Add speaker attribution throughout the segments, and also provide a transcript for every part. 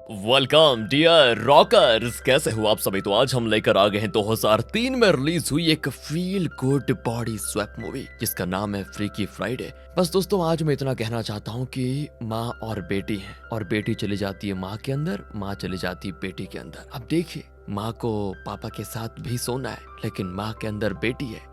Speaker 1: Welcome dear rockers, कैसे हो आप सभी। तो आज हम लेकर आ गए हैं 2003 में रिलीज हुई एक feel good body swap movie जिसका नाम है फ्रीकी फ्राइडे। बस दोस्तों, आज मैं इतना कहना चाहता हूँ कि माँ और बेटी हैं और बेटी चली जाती है माँ के अंदर, माँ चली जाती है बेटी के अंदर। अब देखिए, माँ को पापा के साथ भी सोना है लेकिन माँ के अंदर बेटी है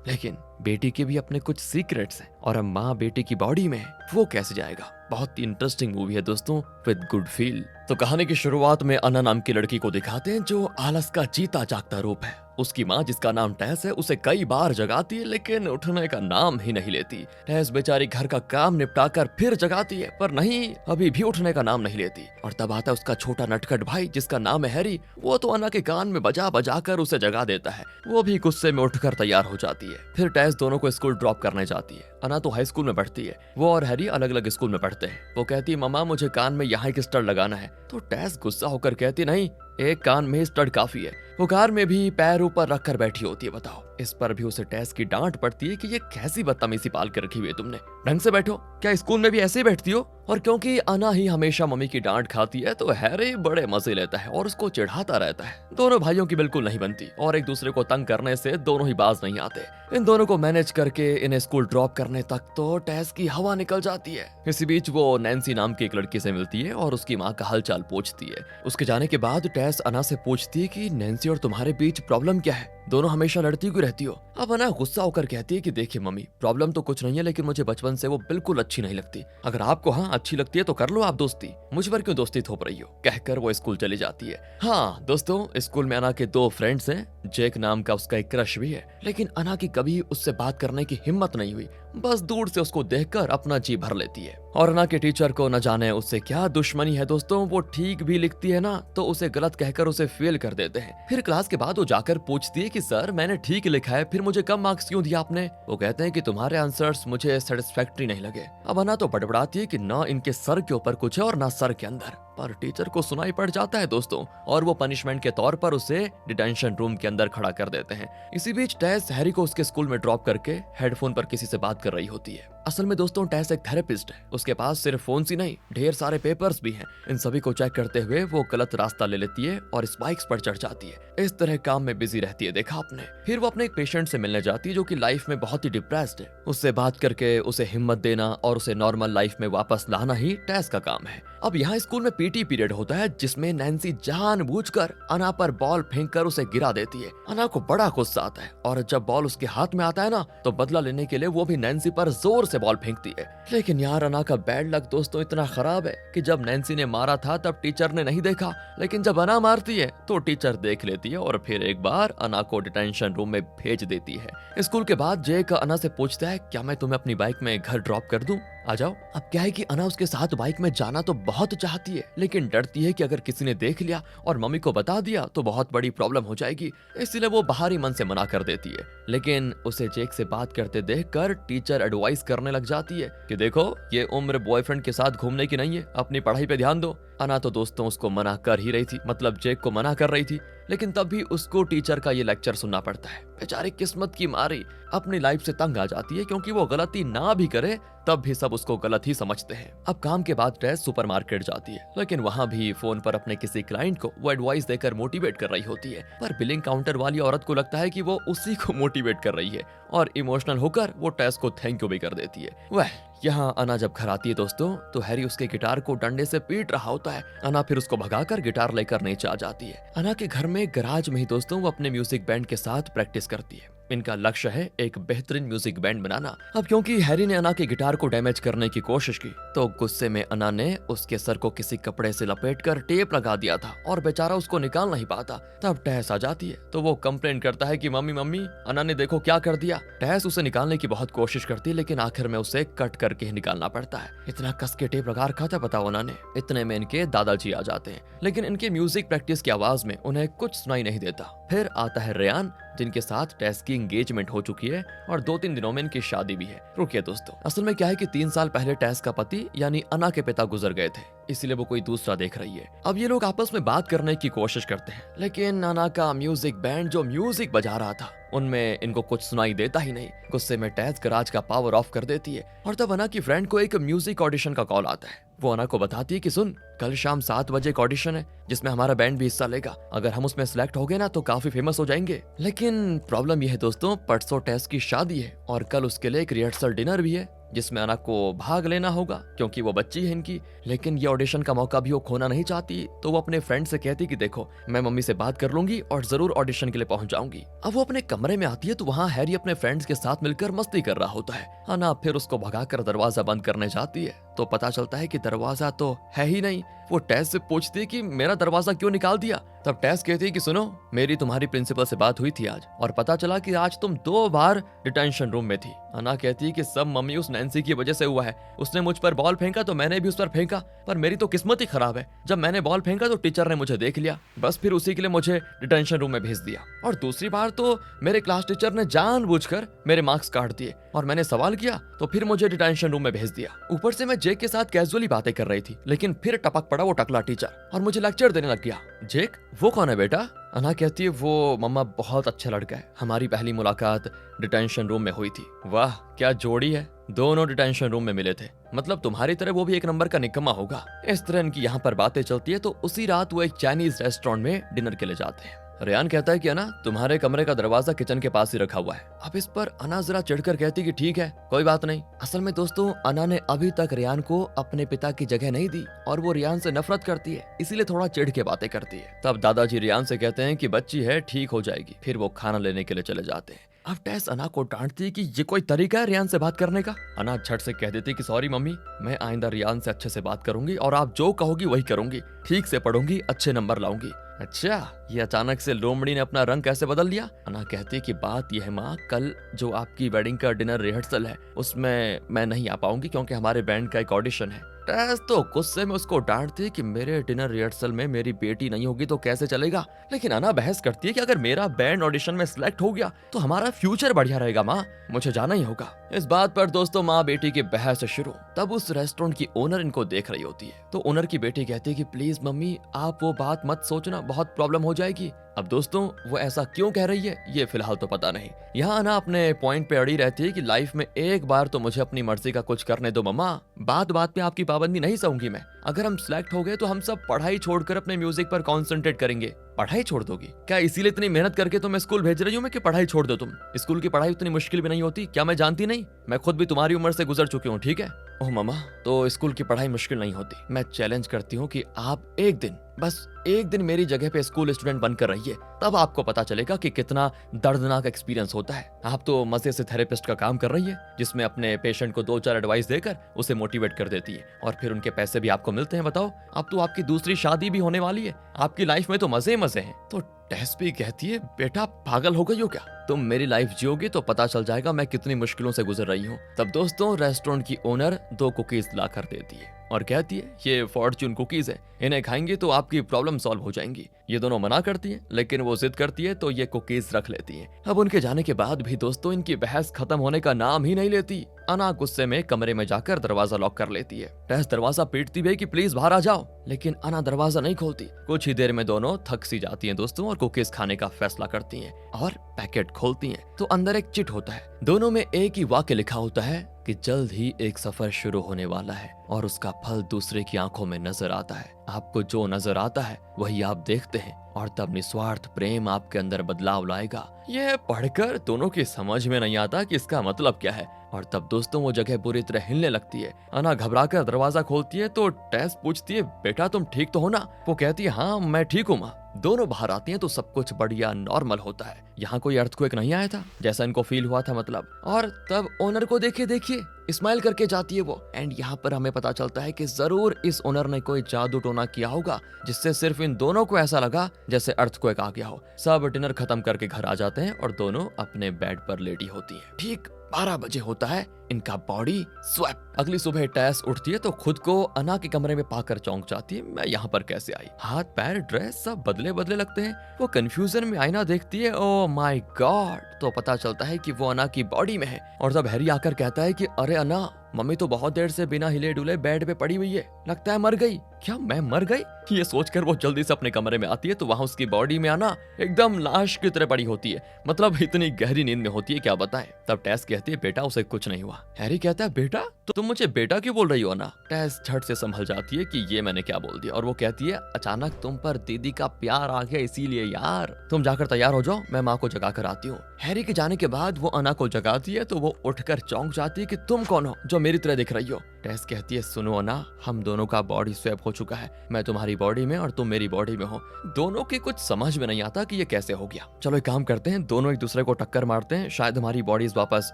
Speaker 1: लेकिन बेटी के भी अपने कुछ सीक्रेट्स हैं और अब माँ बेटी की बॉडी में है, वो कैसे जाएगा। बहुत ही इंटरेस्टिंग मूवी है दोस्तों, विद गुड फील। तो कहानी की शुरुआत में अन्ना नाम की लड़की को दिखाते हैं जो आलस का जीता जागता रूप है। उसकी माँ जिसका नाम टैस है उसे कई बार जगाती है लेकिन उठने का नाम ही नहीं लेती। टैस बेचारी घर का काम निपटाकर फिर जगाती है पर नहीं, अभी भी उठने का नाम नहीं लेती। और तब आता है उसका छोटा नटखट भाई जिसका नाम है हैरी। वो तो अन्ना के कान में बजा बजा कर उसे जगा देता है। वो भी गुस्से में उठकर तैयार हो जाती है। फिर टैस दोनों को स्कूल ड्रॉप करने जाती है। अन्ना तो हाई स्कूल में पढ़ती है, वो और हैरी अलग अलग स्कूल में पढ़ते हैं। वो कहती है मम्मा मुझे कान में यहाँ एक स्टड लगाना है, तो टैस गुस्सा होकर कहती नहीं, एक कान में स्टड काफी है। वो कार में भी पैर ऊपर रखकर बैठी होती है। बताओ, इस पर भी उसे टैस की डांट पड़ती है कि ये कैसी बदतमीजी पाल कर रखी हुई है तुमने, ढंग से बैठो। क्या स्कूल में भी ऐसे ही बैठती हो। और क्योंकि अन्ना ही हमेशा मम्मी की डांट खाती है तो हैरी बड़े मजे लेता है और उसको चिढ़ाता रहता है। दोनों भाइयों की बिल्कुल नहीं बनती और एक दूसरे को तंग करने से दोनों ही बाज नहीं आते। इन दोनों को मैनेज करके इन्हें स्कूल ड्रॉप करने तक तो टैस की हवा निकल जाती है। इसी बीच वो नैन्सी नाम की एक लड़की से मिलती है और उसकी माँ का हालचाल पूछती है। उसके जाने के बाद टैस अन्ना से पूछती है कि नैन्सी और तुम्हारे बीच प्रॉब्लम क्या है, दोनों हमेशा लड़ती क्यों रहती हो। अब अन्ना गुस्सा होकर कहती है कि देखिए मम्मी, प्रॉब्लम तो कुछ नहीं है लेकिन मुझे बचपन से वो बिल्कुल अच्छी नहीं लगती। अगर आपको हाँ अच्छी लगती है तो कर लो आप दोस्ती, मुझ पर क्यों दोस्ती थोप रही हो। कहकर वो स्कूल चली जाती है। हाँ दोस्तों, स्कूल में अन्ना के दो फ्रेंड्स हैं। जेक नाम का उसका एक क्रश भी है लेकिन अन्ना की कभी उससे बात करने की हिम्मत नहीं हुई। बस दूर से उसको देखकर अपना जी भर लेती है। और अन्ना के टीचर को न जाने उससे क्या दुश्मनी है दोस्तों, वो ठीक भी लिखती है ना तो उसे गलत कहकर उसे फेल कर देते हैं। फिर क्लास के बाद वो जाकर पूछती है कि सर मैंने ठीक लिखा है, फिर मुझे कम मार्क्स क्यों दिया आपने। वो कहते हैं कि तुम्हारे आंसर्स मुझे सेटिस्फैक्टरी नहीं लगे। अब अन्ना तो बड़बड़ाती है कि ना इनके सर के ऊपर कुछ है और ना सर के अंदर, पर टीचर को सुनाई पड़ जाता है दोस्तों और वो पनिशमेंट के तौर पर उसे डिटेंशन रूम के अंदर खड़ा कर देते हैं। इसी बीच टैस हैरी को उसके स्कूल में ड्रॉप करके हेडफोन पर किसी से बात कर रही होती है। असल में दोस्तों टैस एक थेरेपिस्ट है, उसके पास सिर्फ फोन ही नहीं ढेर सारे पेपर्स भी हैं। इन सभी को चेक करते हुए वो गलत रास्ता ले लेती है और स्पाइक्स पर चढ़ जाती है। इस तरह काम में बिजी रहती है, देखा आपने। फिर वो अपने एक पेशेंट से मिलने जाती है जो कि लाइफ में बहुत ही डिप्रेस्ड है। उससे बात करके उसे हिम्मत देना और उसे नॉर्मल लाइफ में वापस लाना ही टैस का काम है। अब यहाँ स्कूल में पीटी पीरियड होता है जिसमें नैन्सी जानबूझकर अन्ना पर बॉल फेंककर उसे गिरा देती है। अन्ना को बड़ा गुस्सा आता है और जब बॉल उसके हाथ में आता है ना तो बदला लेने के लिए वो भी नैन्सी पर जोर से बॉल फेंकती है। लेकिन यार अन्ना का बैड लक दोस्तों इतना खराब है कि जब नैन्सी ने मारा था तब टीचर ने नहीं देखा, लेकिन जब अन्ना मारती है तो टीचर देख लेती है और फिर एक बार अन्ना को डिटेंशन रूम में भेज देती है। स्कूल के बाद जेक अन्ना से पूछता है क्या मैं तुम्हें अपनी बाइक में घर ड्रॉप कर दूं, आ जाओ। अब क्या है कि अन्ना उसके साथ बाइक में जाना तो बहुत चाहती है लेकिन डरती है कि अगर किसी ने देख लिया और मम्मी को बता दिया तो बहुत बड़ी प्रॉब्लम हो जाएगी, इसलिए वो बाहरी मन से मना कर देती है। लेकिन उसे जेक से बात करते देखकर टीचर एडवाइस करने लग जाती है कि देखो ये उम्र बॉयफ्रेंड के साथ घूमने की नहीं है, अपनी पढ़ाई पे ध्यान दो। अन्ना तो दोस्तों उसको मना कर ही रही थी, मतलब जेक को मना कर रही थी, लेकिन तब भी उसको टीचर का ये लेक्चर सुनना पड़ता है। बेचारी किस्मत की मारी अपनी लाइफ से तंग आ जाती है क्योंकि वो गलती ना भी करे तब भी सब उसको गलत ही समझते हैं। अब काम के बाद टैस सुपरमार्केट जाती है लेकिन वहाँ भी फोन पर अपने किसी क्लाइंट को वो एडवाइस देकर मोटिवेट कर रही होती है, पर बिलिंग काउंटर वाली औरत को लगता है कि वो उसी को मोटिवेट कर रही है और इमोशनल होकर वो टैस को थैंक यू भी कर देती है। वह यहाँ अन्ना जब घर आती है दोस्तों तो हैरी उसके गिटार को डंडे से पीट रहा होता है। अन्ना फिर उसको भगाकर गिटार लेकर नीचे आ जाती है। अन्ना के घर में गराज में ही दोस्तों वो अपने म्यूजिक बैंड के साथ प्रैक्टिस करती है। इनका लक्ष्य है एक बेहतरीन म्यूजिक बैंड बनाना। अब क्योंकि हैरी ने अन्ना के गिटार को डैमेज करने की कोशिश की तो गुस्से में अन्ना ने उसके सर को किसी कपड़े से लपेटकर टेप लगा दिया था और बेचारा उसको निकाल नहीं पाता। तब टैस आ जाती है तो वो कंप्लेन करता है कि मम्मी मम्मी अन्ना ने देखो क्या कर दिया। टैस उसे निकालने की बहुत कोशिश करती है लेकिन आखिर में उसे कट करके ही निकालना पड़ता है। इतना कस के टेप लगा रखा था बताओ अन्ना ने। इतने में इनके दादाजी आ जाते हैं लेकिन इनके म्यूजिक प्रैक्टिस की आवाज में उन्हें कुछ सुनाई नहीं देता। फिर आता है रेयान जिनके साथ टैस की एंगेजमेंट हो चुकी है और 2-3 दिनों में इनकी शादी भी है। रुकिए दोस्तों, असल में क्या है कि 3 साल पहले टैस का पति यानी अन्ना के पिता गुजर गए थे, इसलिए वो कोई दूसरा देख रही है। अब ये लोग आपस में बात करने की कोशिश करते हैं लेकिन अन्ना का म्यूजिक बैंड जो म्यूजिक बजा रहा था उनमें इनको कुछ सुनाई देता ही नहीं। गुस्से में टेस गराज का पावर ऑफ कर देती है और तब अना की फ्रेंड को एक म्यूजिक ऑडिशन का कॉल आता है। वो अना को बताती है कि सुन, कल शाम 7 बजे एक ऑडिशन है जिसमें हमारा बैंड भी हिस्सा लेगा। अगर हम उसमें सिलेक्ट हो गए ना तो काफी फेमस हो जाएंगे। लेकिन प्रॉब्लम यह है दोस्तों, परसों टेस की शादी है और कल उसके लिए एक रिहर्सल डिनर भी है जिसमें अना को भाग लेना होगा क्योंकि वो बच्ची है इनकी। लेकिन ये ऑडिशन का मौका भी वो खोना नहीं चाहती, तो वो अपने फ्रेंड से कहती कि देखो मैं मम्मी से बात कर लूंगी और जरूर ऑडिशन के लिए पहुंच जाऊंगी। अब वो अपने कमरे में आती है तो वहाँ हैरी अपने फ्रेंड्स के साथ मिलकर मस्ती कर रहा होता है। अना फिर उसको भगाकर दरवाजा बंद करने जाती है तो पता चलता है कि दरवाजा तो है ही नहीं। वो टेस से पूछती है कि मेरा दरवाजा क्यों निकाल दिया। तब टेस कहती है कि सुनो, मेरी तुम्हारी प्रिंसिपल से बात हुई थी आज और पता चला कि आज तुम 2 बार डिटेंशन रूम में थी। अना कहती है कि सब मम्मी उस नैन्सी की वजह से हुआ है। उसने मुझ पर बॉल फेंका तो मैंने भी उस पर फेंका, पर मेरी तो किस्मत ही खराब है। जब मैंने बॉल फेंका तो टीचर ने मुझे देख लिया, बस फिर उसी के लिए मुझे डिटेंशन रूम में भेज दिया। और दूसरी बार तो मेरे क्लास टीचर ने जानबूझकर मेरे मार्क्स काट दिए और मैंने सवाल किया तो फिर मुझे डिटेंशन रूम में भेज दिया। ऊपर से मैं जेक के साथ कैजुअली बातें कर रही थी, लेकिन फिर टपक पड़ा वो टकला टीचर और मुझे लेक्चर देने लग गया। जेक वो कौन है बेटा? अना कहती है वो मम्मा बहुत अच्छा लड़का है, हमारी पहली मुलाकात डिटेंशन रूम में हुई थी। वाह क्या जोड़ी है, दोनों डिटेंशन रूम में मिले थे, मतलब तुम्हारी तरह वो भी एक नंबर का निकम्मा होगा। इस तरह इनकी यहाँ पर बातें चलती है तो उसी रात वो एक चाइनीज रेस्टोरेंट में डिनर के लिए जाते हैं। रेयान कहता है कि अना तुम्हारे कमरे का दरवाजा किचन के पास ही रखा हुआ है। अब इस पर अना जरा चिढ़कर कहती कि ठीक है कोई बात नहीं। असल में दोस्तों अना ने अभी तक रेयान को अपने पिता की जगह नहीं दी और वो रेयान से नफरत करती है, इसीलिए थोड़ा चिढ़ के बातें करती है। तब दादाजी रेयान से कहते हैं कि बच्ची है ठीक हो जाएगी, फिर वो खाना लेने के लिए चले जाते हैं। अब टेस अना को डांटती है कि ये कोई तरीका है रियान से बात करने का। अना झट से कह देती कि सॉरी मम्मी, मैं आइंदा रियान से अच्छे से बात करूंगी और आप जो कहोगी वही करूंगी, ठीक से पढ़ूंगी, अच्छे नंबर लाऊंगी। अच्छा, ये अचानक से लोमड़ी ने अपना रंग कैसे बदल लिया? अना कहती है कि बात यह है माँ, कल जो आपकी वेडिंग का डिनर रिहर्सल है उसमें मैं नहीं आ पाऊंगी क्योंकि हमारे बैंड का एक ऑडिशन है। टेस तो गुस्से में उसको डांटती है कि मेरे डिनर रिहर्सल में मेरी बेटी नहीं होगी तो कैसे चलेगा। लेकिन अना बहस करती है कि अगर मेरा बैंड ऑडिशन में सिलेक्ट हो गया तो हमारा फ्यूचर बढ़िया रहेगा माँ, मुझे जाना ही होगा। इस बात पर दोस्तों माँ बेटी की बहस शुरू। तब उस रेस्टोरेंट की ओनर इनको देख रही होती है तो ओनर की बेटी कहती है कि प्लीज मम्मी आप वो बात मत सोचना, बहुत प्रॉब्लम हो जाएगी। अब दोस्तों वो ऐसा क्यों कह रही है ये फिलहाल तो पता नहीं। यहाँ अना अपने पॉइंट पे अड़ी रहती है कि लाइफ में एक बार तो मुझे अपनी मर्जी का कुछ करने दो मम्मा, बात बात पे आपकी पाबंदी नहीं सहूंगी मैं। अगर हम सिलेक्ट हो गए तो हम सब पढ़ाई छोड़कर अपने म्यूजिक पर कॉन्सेंट्रेट करेंगे। पढ़ाई छोड़ दोगी क्या? इसीलिए इतनी मेहनत करके तो मैं स्कूल भेज रही हूँ मैं कि पढ़ाई छोड़ दो तुम। स्कूल की पढ़ाई उतनी मुश्किल भी नहीं होती, क्या मैं जानती नहीं? मैं खुद भी तुम्हारी उम्र से गुजर चुकी हूँ, ठीक है? ओह मम्मा, तो स्कूल की पढ़ाई मुश्किल नहीं होती। मैं चैलेंज करती हूँ कि आप एक दिन, बस एक दिन मेरी जगह पे स्कूल स्टूडेंट बनकर रहिए, तब आपको पता चलेगा कि कितना दर्दनाक एक्सपीरियंस होता है। आप तो मजे से थेरेपिस्ट का काम कर रही है जिसमें अपने पेशेंट को 2-4 एडवाइस देकर उसे मोटिवेट कर देती है और फिर उनके पैसे भी आपको मिलते हैं। बताओ, अब तो आपकी दूसरी शादी भी होने वाली है, आपकी लाइफ में तो मजे मजे हैं। तो टेस भी कहती है बेटा पागल हो गई हो क्या? तुम मेरी लाइफ जियोगे तो पता चल जाएगा मैं कितनी मुश्किलों से गुजर रही हूँ। तब दोस्तों रेस्टोरेंट की ओनर 2 कुकीज ला कर देती है और कहती है ये फॉर्च्यून कुकीज है, इन्हें खाएंगे तो आपकी प्रॉब्लम सॉल्व हो जाएंगी। ये दोनों मना करती है लेकिन वो जिद करती है तो ये कुकीज रख लेती है। अब उनके जाने के बाद भी दोस्तों इनकी बहस खत्म होने का नाम ही नहीं लेती। अना गुस्से में कमरे में जाकर दरवाजा लॉक कर लेती है। टेस दरवाजा पीटती भी कि प्लीज बाहर आ जाओ, लेकिन अना दरवाजा नहीं खोलती। कुछ ही देर में दोनों थक सी जाती हैं दोस्तों और कुकीज खाने का फैसला करती हैं और पैकेट खोलती हैं तो अंदर एक चिट होता है। दोनों में एक ही वाक्य लिखा होता है कि जल्द ही एक सफर शुरू होने वाला है और उसका फल दूसरे की आंखों में नजर आता है। आपको जो नजर आता है वही आप देखते हैं और तब निस्वार्थ प्रेम आपके अंदर बदलाव लाएगा। यह पढ़कर दोनों की समझ में नहीं आता कि इसका मतलब क्या है और तब दोस्तों वो जगह बुरी तरह हिलने लगती है। अना घबराकर दरवाजा खोलती है तो टेस पूछती है बेटा तुम ठीक तो हो ना? वो कहती है हाँ मैं ठीक हूँ माँ। दोनों बाहर आती हैं तो सब कुछ बढ़िया नॉर्मल होता है। यहाँ कोई अर्थक्वेक नहीं आया था जैसा इनको फील हुआ था मतलब। और तब ओनर को देखिए स्माइल करके जाती है वो। एंड यहाँ पर हमें पता चलता है कि जरूर इस ओनर ने कोई जादू टोना किया होगा जिससे सिर्फ इन दोनों को ऐसा लगा जैसे अर्थक्वेक आ गया हो। सब डिनर खत्म करके घर आ जाते हैं और दोनों अपने बेड पर लेटी होती हैं। ठीक 12 बजे होता है इनका बॉडी स्वैप। अगली सुबह टेस उठती है तो खुद को अना के कमरे में पाकर चौंक जाती है, मैं यहाँ पर कैसे आई? हाथ पैर ड्रेस सब बदले बदले लगते हैं। वो कंफ्यूजन में आईना देखती है, ओह माय गॉड। तो पता चलता है कि वो अना की बॉडी में है और तब हैरी आकर कहता है कि अरे अना मम्मी तो बहुत देर से बिना हिले डुले बेड पे पड़ी हुई है, लगता है मर गई। क्या मैं मर गई? ये सोचकर वो जल्दी से अपने कमरे में आती है तो वहाँ उसकी बॉडी में आना एकदम लाश की तरह पड़ी होती है, मतलब इतनी गहरी नींद में होती है क्या बताएं। तब टेस कहती है बेटा उसे कुछ नहीं हुआ। हैरी कहता है बेटा? तो तुम मुझे बेटा क्यों बोल रही हो ना? टेस झट से संभल जाती है कि ये मैंने क्या बोल दिया, और वो कहती है अचानक तुम पर दीदी का प्यार आ गया इसीलिए यार। तुम जाकर तैयार हो जाओ, मैं माँ को जगा कर आती हूँ। हैरी के जाने के बाद वो अना को जगाती है तो वो उठकर चौंक जाती है कि तुम कौन हो जो मेरी तरह दिख रही हो। टेस कहती है सुनो अना, हम दोनों का बॉडी स्वैप हो चुका है, मैं तुम्हारी बॉडी में और तुम मेरी बॉडी में हो। दोनों के कुछ समझ में नहीं आता कि ये कैसे हो गया। चलो एक काम करते हैं, दोनों एक दूसरे को टक्कर मारते हैं, शायद हमारी बॉडीज वापस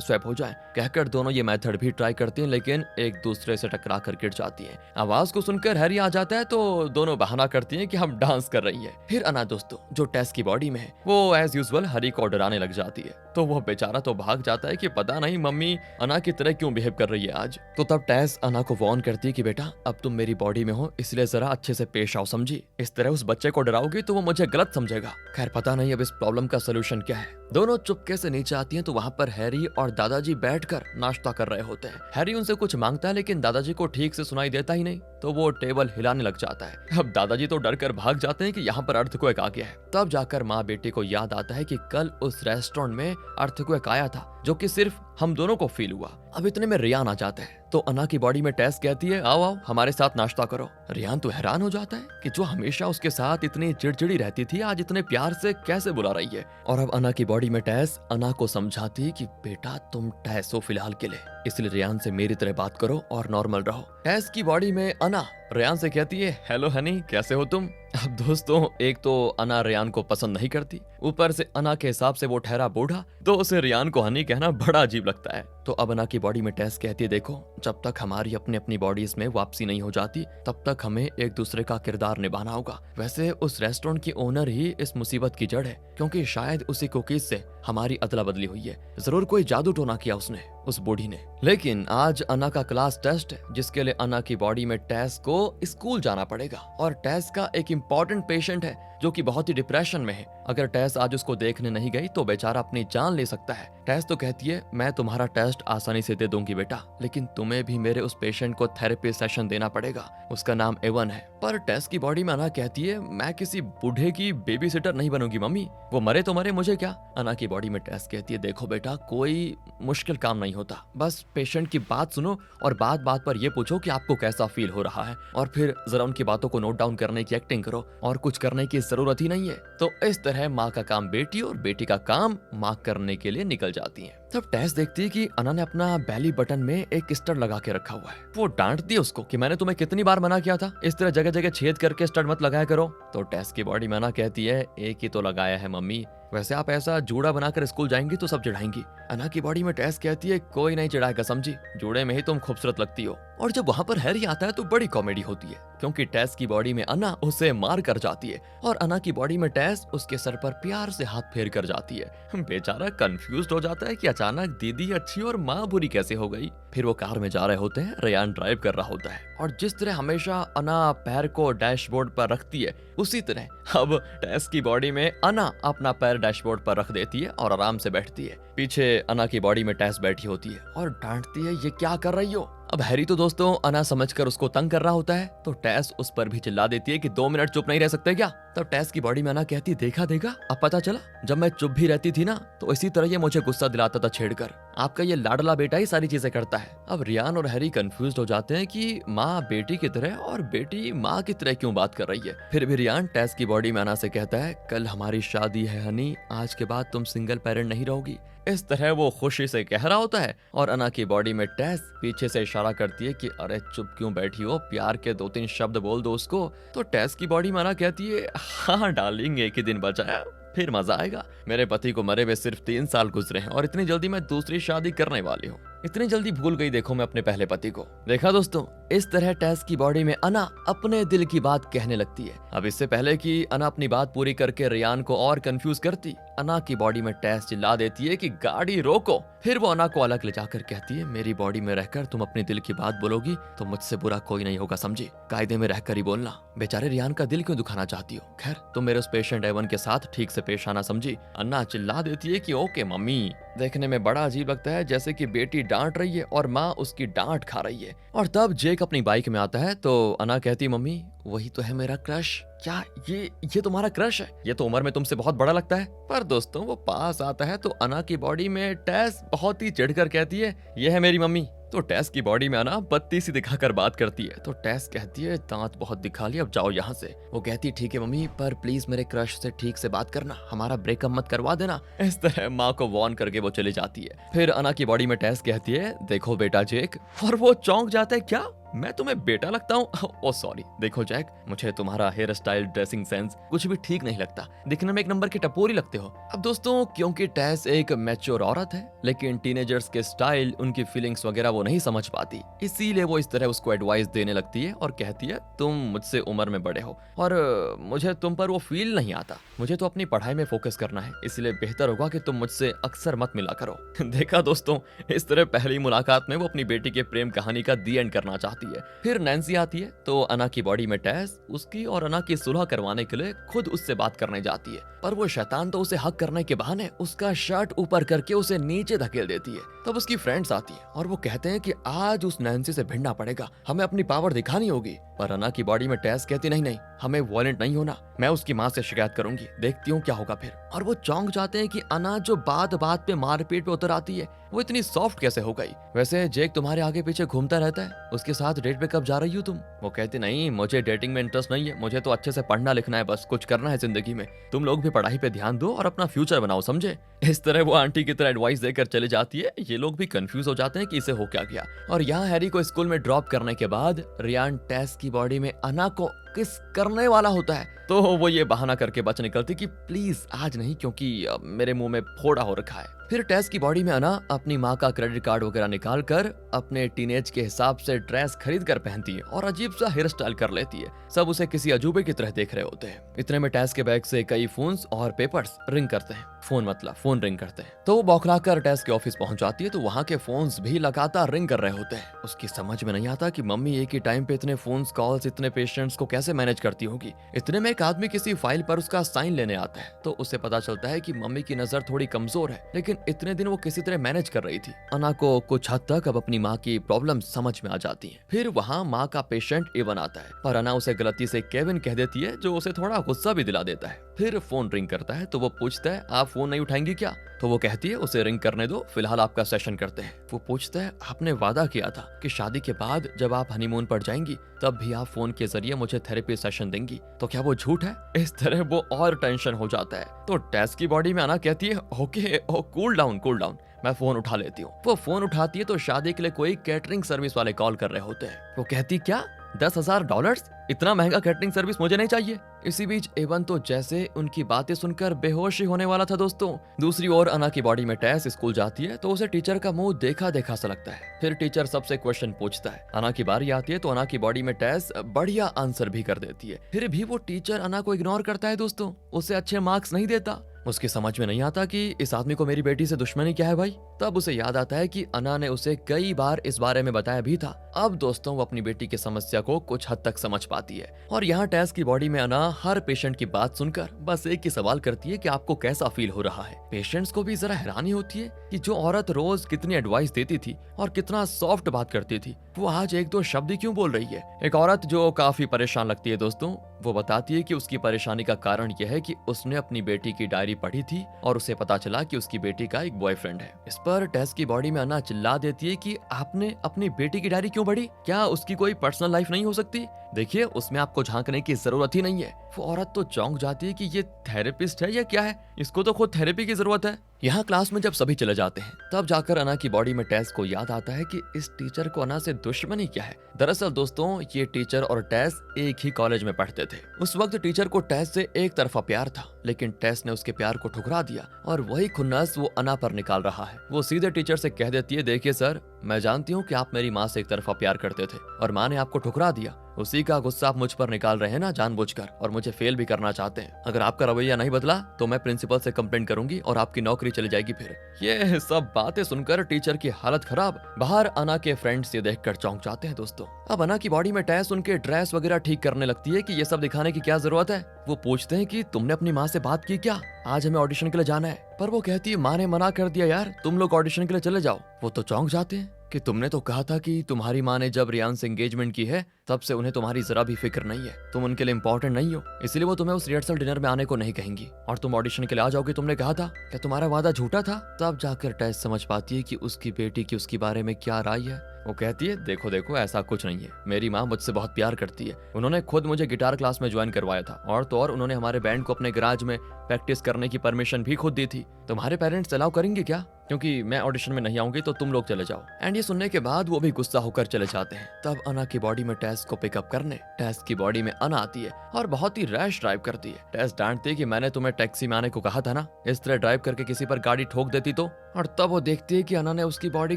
Speaker 1: स्वैप हो जाए। कहकर दोनों ये मेथड भी ट्राई करती हैं, लेकिन एक दूसरे से टकरा कर गिर जाती हैं। आवाज को सुनकर हैरी आ जाता है तो दोनों बहाना करती हैं कि हम डांस कर रही हैं। फिर अना दोस्तों जो टेस की बॉडी में है वो एज यूजुअल हैरी को डराने लग जाती है, तो वो बेचारा तो भाग जाता है कि पता नहीं मम्मी अना की तरह क्यों बिहेव कर रही है आज। तो तब टेस अना को वार्न करती है कि बेटा अब तुम मेरी बॉडी में हो, इसलिए जरा अच्छे से पेश आओ, समझी? इस तरह उस बच्चे को डराओगी तो वो मुझे गलत समझेगा। खैर पता नहीं अब इस प्रॉब्लम का सोल्यूशन क्या है। दोनों चुपके से नीचे आती हैं तो वहाँ पर हैरी और दादाजी बैठकर नाश्ता कर रहे होते हैं। हैरी उनसे कुछ मांगता है लेकिन दादाजी को ठीक से सुनाई देता ही नहीं, तो वो टेबल हिलाने लग जाता है। अब दादाजी तो डर कर भाग जाते हैं कि यहाँ पर अर्थक्वेक आ गया है। तब जाकर माँ बेटे को याद आता है कि कल उस रेस्टोरेंट में अर्थक्वेक आया था जो कि सिर्फ हम दोनों को फील हुआ। अब इतने में रियान आ जाता है तो अना की बॉडी में टेस कहती है आओ आओ हमारे साथ नाश्ता करो। रियान तो हैरान हो जाता है कि जो हमेशा उसके साथ इतनी चिड़चिड़ी रहती थी आज इतने प्यार से कैसे बुला रही है। और अब अना की बॉडी में टेस अना को समझाती है कि बेटा तुम टेस हो फिलहाल के लिए, इसलिए रियान से मेरी तरह बात करो और नॉर्मल रहो। टेस की बॉडी में अना रियान से कहती है हेलो हनी कैसे हो तुम। अब दोस्तों एक तो अना रियान को पसंद नहीं करती, ऊपर से अना के हिसाब से वो ठहरा बूढ़ा, तो उसे रियान को हनी कहना बड़ा अजीब लगता है। तो अब अना की बॉडी में टेस कहती है देखो जब तक हमारी अपनी अपनी बॉडीज में वापसी नहीं हो जाती तब तक हमें एक दूसरे का किरदार निभाना होगा। वैसे उस रेस्टोरेंट की ओनर ही इस मुसीबत की जड़ है, क्योंकि शायद उसी कुकीज से हमारी अदला बदली हुई है। जरूर कोई जादू टोना किया उसने, उस बूढ़ी ने। लेकिन आज अना का क्लास टेस्ट है जिसके लिए अना की बॉडी में टेस को स्कूल जाना पड़ेगा, और टेस का एक इम्पोर्टेंट पेशेंट है जो कि बहुत ही डिप्रेशन में है। अगर टेस आज उसको देखने नहीं गई तो बेचारा अपनी जान ले सकता है। टेस तो कहती है मैं तुम्हारा टेस्ट आसानी से दे दूंगी बेटा, लेकिन तुम्हें भी मेरे उस पेशेंट को थेरेपी सेशन देना पड़ेगा, उसका नाम एवन है। पर टेस की बॉडी में अना कहती है मैं किसी बूढ़े की बेबी सिटर नहीं बनूंगी मम्मी, वो मरे तो मरे मुझे क्या। अना की बॉडी में टेस कहती है देखो बेटा कोई मुश्किल काम नहीं होता, बस पेशेंट की बात सुनो और बात बात पर ये पूछो कि आपको कैसा फील हो रहा है, और फिर जरा उनकी बातों को नोट डाउन करने की एक्टिंग करो, और कुछ करने की जरूरत ही नहीं है। तो इस तरह माँ का काम बेटी और बेटी का काम माँ करने के लिए निकल जाती है। तब टेस देखती है कि अना ने अपना बेली बटन में एक स्टड लगा के रखा हुआ है। वो डांटती है उसको कि मैंने तुम्हें कितनी बार मना किया था इस तरह जगह जगह छेद करके स्टड मत लगाया करो। तो टेस की बॉडी में अना कहती है एक ही तो लगाया है मम्मी, वैसे आप ऐसा जूड़ा बनाकर स्कूल जाएंगी तो सब चिढ़ाएंगी। अना की बॉडी में टेस कहती है कोई नहीं चिढ़ाएगा समझी, जूड़े में ही तुम खूबसूरत लगती हो। और जब वहाँ पर हैरी आता है तो बड़ी कॉमेडी होती है, क्योंकि टेस की बॉडी में अना उसे मार कर जाती है और अना की बॉडी में टेस उसके सर पर प्यार से हाथ फेर कर जाती है। बेचारा कंफ्यूज्ड हो जाता है कि अचानक दीदी अच्छी और माँ बुरी कैसे हो गई। फिर वो कार में जा रहे होते हैं, रेयान ड्राइव कर रहा होता है, और जिस तरह हमेशा अना पैर को डैशबोर्ड पर रखती है उसी तरह अब टेस की बॉडी में अना अपना पैर डैशबोर्ड पर रख देती है और आराम से बैठती है। पीछे अना की बॉडी में टेस बैठी होती है और डांटती है ये क्या कर रही हो। अब हैरी तो दोस्तों अना समझकर उसको तंग कर रहा होता है, तो टेस उस पर भी चिल्ला देती है कि 2 मिनट चुप नहीं रह सकते क्या। तब टेस की बॉडी में अना कहती देखा देखा अब पता चला, जब मैं चुप भी रहती थी ना तो इसी तरह ये मुझे गुस्सा दिलाता था छेड़कर, आपका ये लाडला बेटा ही सारी चीजें करता है। अब रियान और हैरी कंफ्यूज हो जाते हैं कि माँ बेटी की तरह और बेटी माँ की तरह क्यों बात कर रही है। फिर भी रियान टेस की बॉडी में अना से कहता है कल हमारी शादी है हनी, आज के बाद तुम सिंगल पेरेंट नहीं रहोगी। इस तरह वो खुशी से कह रहा होता है और अना की बॉडी में टेस पीछे से इशारा करती है कि अरे चुप क्यों बैठी हो, प्यार के 2-3 शब्द बोल दो उसको। तो टेस की बॉडी में अना कहती है हाँ डार्लिंग एक ही दिन बचा है, फिर मजा आएगा। मेरे पति को मरे हुए सिर्फ 3 साल गुजरे हैं और इतनी जल्दी मैं दूसरी शादी करने वाली हूँ। इतनी जल्दी भूल गई देखो मैं अपने पहले पति को। देखा दोस्तों, इस तरह टेस की बॉडी में अना अपने दिल की बात कहने लगती है। अब इससे पहले कि अना अपनी बात पूरी करके रियान को और कंफ्यूज करती, अना की बॉडी में टेस चिल्ला देती है कि गाड़ी रोको। फिर वो अना को अलग ले जाकर कहती है मेरी बॉडी में रहकर तुम अपने दिल की बात बोलोगी तो मुझसे बुरा कोई नहीं होगा समझी, कायदे में रहकर ही बोलना। बेचारे रियान का दिल क्यों दुखाना चाहती हो, खैर तुम मेरे उस पेशेंट एवन के साथ ठीक से पेश आना समझी। अन्ना चिल्ला देती है कि ओके मम्मी। देखने में बड़ा अजीब लगता है, जैसे कि बेटी डांट रही है और माँ उसकी डांट खा रही है। और तब जेक अपनी बाइक में आता है तो अना कहती, मम्मी वही तो है मेरा क्रश। क्या ये तुम्हारा क्रश है? ये तो उम्र में तुमसे बहुत बड़ा लगता है। पर दोस्तों वो पास आता है तो अना की बॉडी में टेस बहुत ही चिढ़कर कहती है, ये है मेरी मम्मी। तो टेस की बॉडी में अना बत्ती सी दिखाकर बात करती है। तो टेस कहती है, दांत बहुत दिखा लिए, अब जाओ यहाँ से। वो कहती है, ठीक है मम्मी, पर प्लीज मेरे क्रश से ठीक से बात करना, हमारा ब्रेकअप मत करवा देना। इस तरह माँ को वॉर्न करके वो चली जाती है। फिर अना की बॉडी में टेस कहती है, देखो बेटा जेक। और वो चौंक जाता है, क्या मैं तुम्हें बेटा लगता हूँ? ओ सॉरी। देखो जैक, मुझे तुम्हारा हेयर स्टाइल, ड्रेसिंग सेंस कुछ भी ठीक नहीं लगता, दिखने में एक नंबर की टपोरी लगते हो। अब दोस्तों क्योंकि टेस एक मैच्योर औरत है, लेकिन टीनेजर्स के स्टाइल, उनकी फीलिंग्स वगैरह वो नहीं समझ पाती, इसीलिए वो इस तरह उसको एडवाइस देने लगती है और कहती है, तुम मुझसे उम्र में बड़े हो और मुझे तुम पर वो फील नहीं आता। मुझे तो अपनी पढ़ाई में फोकस करना है, इसलिए बेहतर होगा कि तुम मुझसे अक्सर मत मिला करो। देखा दोस्तों, इस तरह पहली मुलाकात में वो अपनी बेटी के प्रेम कहानी का दी एंड करना चाहती है। फिर नैन्सी आती है तो अना की बॉडी में टेस उसकी और अना की सुलह करवाने के लिए खुद उससे बात करने जाती है, पर वो शैतान तो उसे हक करने के बहाने उसका शर्ट ऊपर करके उसे नीचे धकेल देती है। तब उसकी फ्रेंड्स आती है और वो कहते हैं कि आज उस नैन्सी से भिड़ना पड़ेगा, हमें अपनी पावर दिखानी होगी। पर अना की बॉडी में टेस कहती, नहीं नहीं, हमें वायलेंट नहीं होना, मैं उसकी माँ से शिकायत करूंगी, देखती हूँ क्या होगा फिर। और वो चौंक जाते हैं कि अना जो बात बात पे मारपीट पे उतर आती है, वो इतनी सॉफ्ट कैसे हो गई। वैसे जेक तुम्हारे आगे पीछे घूमता रहता है, उसके साथ डेट पे कब जा रही हो तुम? वो कहती, नहीं मुझे डेटिंग में इंटरेस्ट नहीं है, मुझे तो अच्छे से पढ़ना लिखना है, बस कुछ करना है जिंदगी में। तुम लोग भी पढ़ाई पे ध्यान दो और अपना फ्यूचर बनाओ, समझे? इस तरह वो आंटी की तरह एडवाइस देकर चली जाती है। ये लोग भी कंफ्यूज हो जाते हैं कि इसे हो क्या गया। और यहाँ हैरी को स्कूल में ड्रॉप करने के बाद रियान टेस की बॉडी में अना को किस करने वाला होता है, तो वो ये बहाना करके बच निकलती कि प्लीज आज नहीं, क्योंकि मेरे मुंह में फोड़ा हो रखा है। फिर टेस की बॉडी में अना अपनी माँ का क्रेडिट कार्ड वगैरह निकाल कर अपने टीनेज के हिसाब से ड्रेस खरीद कर पहनती है और अजीब सा हेयर स्टाइल कर लेती है। सब उसे किसी अजूबे की तरह देख रहे होते हैं। इतने में टेस के बैग से कई फोन्स और पेपर्स रिंग करते हैं। फोन रिंग करते हैं तो वो बौखलाकर टेस के ऑफिस पहुंच जाती है तो वहाँ के फोन्स भी लगातार रिंग कर रहे होते हैं। उसकी समझ में नहीं आता कि मम्मी एक ही टाइम पे इतने फोन्स, कॉल्स, इतने पेशेंट्स को कैसे मैनेज करती होगी। इतने में एक आदमी किसी फाइल पर उसका साइन लेने आता है तो उसे पता चलता है कि मम्मी की नजर थोड़ी कमजोर है, लेकिन इतने दिन वो किसी तरह मैनेज कर रही थी। अना को कुछ हद तक अब अपनी माँ की प्रॉब्लम समझ में आ जाती है। फिर वहाँ माँ का पेशेंट एवन आता है, पर अना उसे गलती से केविन कह देती है, जो उसे थोड़ा गुस्सा भी दिला देता है। फिर फोन रिंग करता है तो वो पूछता है, आप फोन नहीं उठाएंगी क्या? तो वो कहती है, उसे रिंग करने दो, फिलहाल आपका सेशन करते हैं। वो पूछता है, आपने वादा किया था कि शादी के बाद जब आप हनीमून पर जाएंगी तब भी आप फोन के जरिए मुझे थेरेपी सेशन देंगी, तो क्या वो झूठ है? इस तरह वो और टेंशन हो जाता है। तो टेस की बॉडी में अना कहती है, ओके कूल डाउन, मैं फोन उठा लेती हूँ। वो फोन उठाती है तो शादी के लिए कोई कैटरिंग सर्विस वाले कॉल कर रहे होते हैं। वो कहती, क्या $10,000? इतना महंगा कैटरिंग सर्विस मुझे नहीं चाहिए। इसी बीच एवन तो जैसे उनकी बातें सुनकर बेहोश ही होने वाला था दोस्तों। दूसरी ओर अना की बॉडी में टेस स्कूल जाती है तो उसे टीचर का मुंह देखा देखा सा लगता है। फिर टीचर सबसे क्वेश्चन पूछता है। अना की बारी आती है तो अना की बॉडी में टेस बढ़िया आंसर भी कर देती है। फिर भी वो टीचर अना को इग्नोर करता है दोस्तों, उसे अच्छे मार्क्स नहीं देता। उसकी समझ में नहीं आता कि इस आदमी को मेरी बेटी से दुश्मनी क्या है भाई। तब उसे याद आता है कि अना ने उसे कई बार इस बारे में बताया भी था। अब दोस्तों वो अपनी बेटी की समस्या को कुछ हद तक समझ पाती है और यहाँ टेस की बॉडी में अना हर पेशेंट की बात सुनकर बस एक ही सवाल करती है कि आपको कैसा फील हो रहा है। पेशेंट्स को भी जरा हैरानी होती है कि जो औरत रोज कितनी एडवाइस देती थी और कितना सॉफ्ट बात करती थी, वो आज एक दो शब्द क्यों बोल रही है। एक औरत जो काफी परेशान लगती है दोस्तों, वो बताती है कि उसकी परेशानी का कारण यह है कि उसने अपनी बेटी की डायरी पढ़ी थी और उसे पता चला कि उसकी बेटी का एक बॉयफ्रेंड है। इस पर टेस की बॉडी में अना चिल्ला देती है कि आपने अपनी बेटी की डायरी क्यों पढ़ी? क्या उसकी कोई पर्सनल लाइफ नहीं हो सकती? देखिए, उसमें आपको झांकने की जरूरत ही नहीं है। वो औरत तो चौंक जाती है कि ये थेरेपिस्ट है या क्या है, इसको तो खुद थेरेपी की जरूरत है। यहाँ क्लास में जब सभी चले जाते हैं तब जाकर अना की बॉडी में टेस को याद आता है कि इस टीचर को अना से दुश्मनी क्या है। दरअसल दोस्तों ये टीचर और टेस एक ही कॉलेज में पढ़ते थे। उस वक्त टीचर को टेस से एक तरफा प्यार था, लेकिन टेस ने उसके प्यार को ठुकरा दिया और वही खुन्नस वो अना पर निकाल रहा है। वो सीधे टीचर से कह देती है, देखिए सर, मैं जानती हूँ कि आप मेरी माँ से एक तरफा प्यार करते थे और माँ ने आपको ठुकरा दिया। उसी का गुस्सा आप मुझ पर निकाल रहे हैं ना जानबूझकर, और मुझे फेल भी करना चाहते हैं। अगर आपका रवैया नहीं बदला तो मैं प्रिंसिपल से कंप्लेंट करूंगी और आपकी नौकरी चली जाएगी। फिर ये सब बातें सुनकर टीचर की हालत खराब। बाहर अना के फ्रेंड्स ये देखकर चौंक जाते हैं दोस्तों। अब अना की बॉडी में टेस उनके ड्रेस वगैरह ठीक करने लगती है कि ये सब दिखाने की क्या जरूरत है। वो पूछते हैं कि तुमने अपनी माँ से बात की क्या, आज हमें ऑडिशन के लिए जाना है। पर वो कहती है माँ ने मना कर दिया यार, तुम लोग ऑडिशन के लिए चले जाओ। वो तो चौंक जाते हैं कि तुमने तो कहा था कि तुम्हारी माँ ने जब रियान से एंगेजमेंट की है तब से उन्हें तुम्हारी जरा भी फिक्र नहीं है, तुम उनके लिए इंपॉर्टेंट नहीं हो, इसलिए वो तुम्हें उस रिहर्सल डिनर में आने को नहीं कहेंगी और तुम ऑडिशन के लिए आ जाओगे। तुमने कहा था, क्या तुम्हारा वादा झूठा था? तब जाकर टेस समझ पाती है कि उसकी बेटी की उसके बारे में क्या राय है। वो कहती है देखो देखो ऐसा कुछ नहीं है, मेरी माँ मुझसे बहुत प्यार करती है, उन्होंने खुद मुझे गिटार क्लास में ज्वाइन करवाया था और तो और उन्होंने हमारे बैंड को अपने गैराज में प्रैक्टिस करने की परमिशन भी खुद दी थी। तुम्हारे पेरेंट्स अलाउ करेंगे क्या? क्योंकि मैं ऑडिशन में नहीं आऊंगी तो तुम लोग चले जाओ। एंड ये सुनने के बाद वो भी गुस्सा होकर चले जाते हैं। तब अना की बॉडी में टेस को पिकअप करने टेस की बॉडी में अना आती है और बहुत ही रैश ड्राइव करती है। टेस डांटती है कि मैंने तुम्हें टैक्सी में आने को कहा था ना, इस तरह ड्राइव करके किसी पर गाड़ी ठोक देती तो। और तब वो देखती है कि अना ने उसकी बॉडी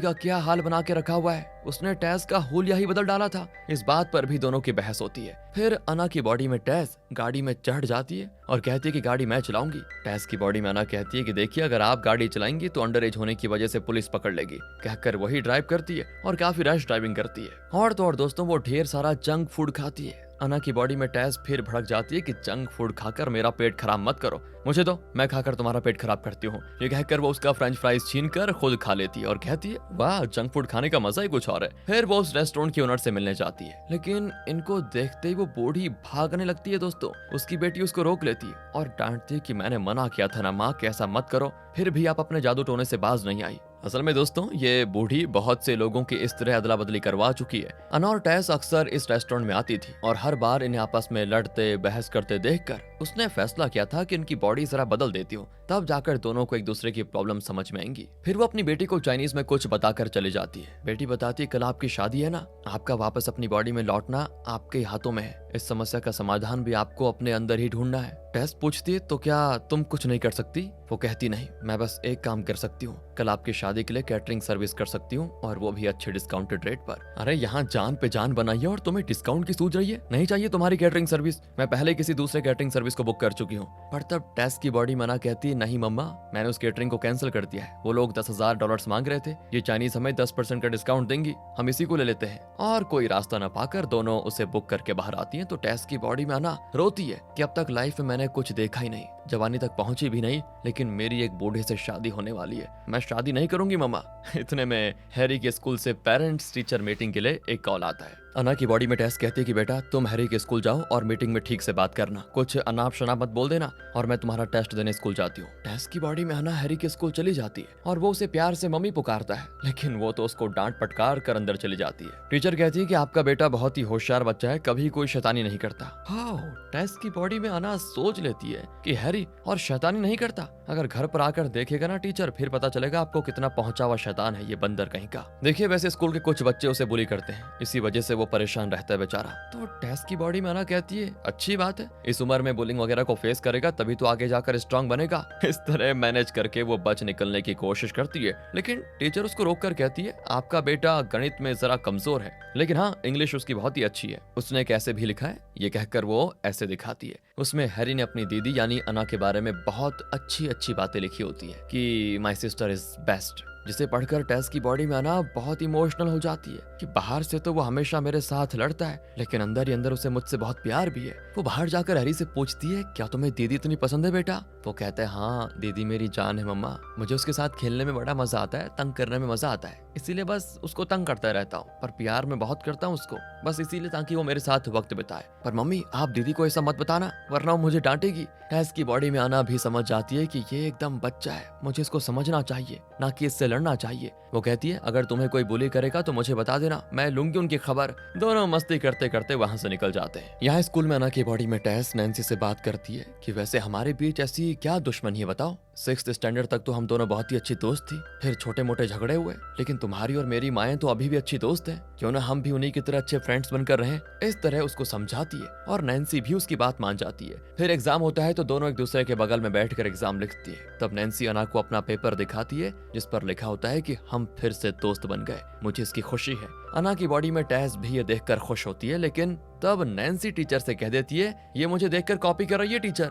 Speaker 1: का क्या हाल बना के रखा हुआ है, उसने टेस का हुलिया ही बदल डाला था। इस बात पर भी दोनों की बहस होती है। फिर अना की बॉडी में टेस गाड़ी में चढ़ जाती है और कहती है कि गाड़ी मैं चलाऊंगी। टेस की बॉडी में अना कहती है कि देखिए अगर आप गाड़ी चलाएंगी तो अंडर एज होने की वजह से पुलिस पकड़ लेगी। कहकर वही ड्राइव करती है और काफी रश ड्राइविंग करती है। और तो और दोस्तों वो ढेर सारा जंक फूड खाती है। अना की बॉडी में टेस फिर भड़क जाती है कि जंक फूड खाकर मेरा पेट खराब मत करो, मुझे दो, मैं खाकर तुम्हारा पेट खराब करती हूँ। ये कहकर वो उसका फ्रेंच फ्राइज छीन कर खुद खा लेती है और कहती है वाह जंक फूड खाने का मजा ही कुछ और है। फिर वो उस रेस्टोरेंट की ओनर से मिलने जाती है, लेकिन इनको देखते ही वो बूढ़ी भागने लगती है। दोस्तों उसकी बेटी उसको रोक लेती है और डांटती है कि मैंने मना किया था ना माँ कि ऐसा मत करो, फिर भी आप अपने जादू टोने से बाज नहीं आई। असल में दोस्तों ये बूढ़ी बहुत से लोगों की इस तरह अदला बदली करवा चुकी है। अना और टेस अक्सर इस रेस्टोरेंट में आती थी और हर बार इन्हें आपस में लड़ते बहस करते देखकर उसने फैसला किया था कि इनकी बॉडी जरा बदल देती हूँ, तब जाकर दोनों को एक दूसरे की प्रॉब्लम समझ में आएंगी। फिर वो अपनी बेटी को चाइनीज में कुछ बताकर चली जाती है। बेटी बताती है कल आपकी शादी है ना, आपका वापस अपनी बॉडी में लौटना आपके हाथों में है, इस समस्या का समाधान भी आपको अपने अंदर ही ढूंढना है। टेस पूछती है तो क्या तुम कुछ नहीं कर सकती? वो कहती नहीं, मैं बस एक काम कर सकती हूँ, कल आपकी शादी के लिए कैटरिंग सर्विस कर सकती हूँ और वो भी अच्छे डिस्काउंटेड रेट पर। अरे यहाँ जान पे जान बनाई है और तुम्हें डिस्काउंट की सूझ रही है? नहीं चाहिए तुम्हारी कैटरिंग सर्विस, मैं पहले किसी दूसरे कैटरिंग सर्विस को बुक कर चुकी हूँ। पर तब टेस की बॉडी मना कहती है नहीं मम्मा, मैंने उस कैटरिंग को कैंसिल कर दिया है, वो लोग $10,000 मांग रहे थे, ये चाइनीज हमें 10% का डिस्काउंट देंगी, हम इसी को ले लेते हैं। और कोई रास्ता न पाकर दोनों उसे बुक करके बाहर आती हैं तो टेस की बॉडी में आना रोती है कि अब तक लाइफ में मैंने कुछ देखा ही नहीं, जवानी तक पहुंची भी नहीं, लेकिन मेरी एक बूढ़े से शादी होने वाली है, मैं शादी नहीं करूंगी मम्मा। इतने में हैरी के स्कूल से पेरेंट्स टीचर मीटिंग के लिए एक कॉल आता है। अना की बॉडी में टेस कहती है कि बेटा तुम हैरी के स्कूल जाओ और मीटिंग में ठीक से बात करना, कुछ अनाप शनाप मत बोल देना और मैं तुम्हारा टेस्ट देने स्कूल जाती हूँ। टेस की बॉडी में अना हैरी के स्कूल चली जाती है और वो उसे प्यार से मम्मी पुकारता है, लेकिन वो तो उसको डांट पटकार कर अंदर चली जाती है। टीचर कहती है कि आपका बेटा बहुत ही होशियार बच्चा है, कभी कोई शैतानी नहीं करता। हाँ, टेस की बॉडी में अना सोच लेती है कि हैरी और शैतानी नहीं करता, अगर घर पर आकर देखेगा ना टीचर फिर पता चलेगा आपको कितना पहुंचा हुआ शैतान है ये बंदर कहीं का। देखिए वैसे स्कूल के कुछ बच्चे उसे बुली करते हैं, इसी वजह से वो परेशान रहता है बेचारा। तो टेस की बॉडी में आना कहती है अच्छी बात है, इस उम्र में बुलिंग वगैरह को फेस करेगा तभी तो आगे जाकर स्ट्रांग बनेगा। इस तरह मैनेज करके वो बच निकलने की कोशिश करती है, लेकिन टीचर उसको रोक कर कहती है आपका बेटा गणित में जरा कमजोर है, लेकिन हाँ इंग्लिश उसकी बहुत ही अच्छी है, उसने कैसे भी लिखा है, ये कहकर वो ऐसे दिखाती है। उसमें हैरी ने अपनी दीदी यानी अना के बारे में बहुत अच्छी अच्छी बातें लिखी होती है कि माई सिस्टर इज बेस्ट, जिसे पढ़कर टेस की बॉडी में आना बहुत इमोशनल हो जाती है कि बाहर से तो वो हमेशा मेरे साथ लड़ता है, लेकिन अंदर ही अंदर उसे मुझसे बहुत प्यार भी है। वो बाहर जाकर हैरी से पूछती है क्या तुम्हें दीदी इतनी पसंद है बेटा? वो कहता है हाँ दीदी मेरी जान है मम्मा, मुझे उसके साथ खेलने में बड़ा मजा आता है, तंग करने में मजा आता है, इसीलिए बस उसको तंग करता रहता हूँ, पर प्यार में बहुत करता हूँ उसको, बस इसीलिए ताकि वो मेरे साथ वक्त बिताए। पर मम्मी आप दीदी को ऐसा मत बताना वरना वो मुझे डांटेगी। टेस की बॉडी में आना भी समझ जाती है कि ये एकदम बच्चा है, मुझे इसको समझना चाहिए ना कि इससे लड़ना चाहिए। वो कहती है अगर तुम्हें कोई बुली करेगा तो मुझे बता देना, मैं लूंगी उनकी खबर। दोनों मस्ती करते करते वहां से निकल जाते हैं। यहाँ स्कूल में अना की बॉडी में टेस नैन्सी से बात करती है कि वैसे हमारे बीच ऐसी क्या दुश्मनी है बताओ, 6th स्टैंडर्ड तक तो हम दोनों बहुत ही अच्छी दोस्त थी, फिर छोटे मोटे झगड़े हुए, लेकिन तुम्हारी और मेरी माएं तो अभी भी अच्छी दोस्त हैं, क्यों ना हम भी उन्हीं की तरह अच्छे फ्रेंड्स बनकर रहें। इस तरह उसको समझाती है और नैन्सी भी उसकी बात मान जाती है। फिर एग्जाम होता है तो दोनों एक दूसरे के बगल में बैठकर एग्जाम लिखती है। तब नैन्सी अना को अपना पेपर दिखाती है जिस पर लिखा होता है कि हम फिर से दोस्त बन गए, मुझे इसकी खुशी है। अना की बॉडी में टेस भी ये देखकर खुश होती है, लेकिन तब नैन्सी टीचर से कह देती है ये मुझे देखकर कॉपी कर रही है टीचर।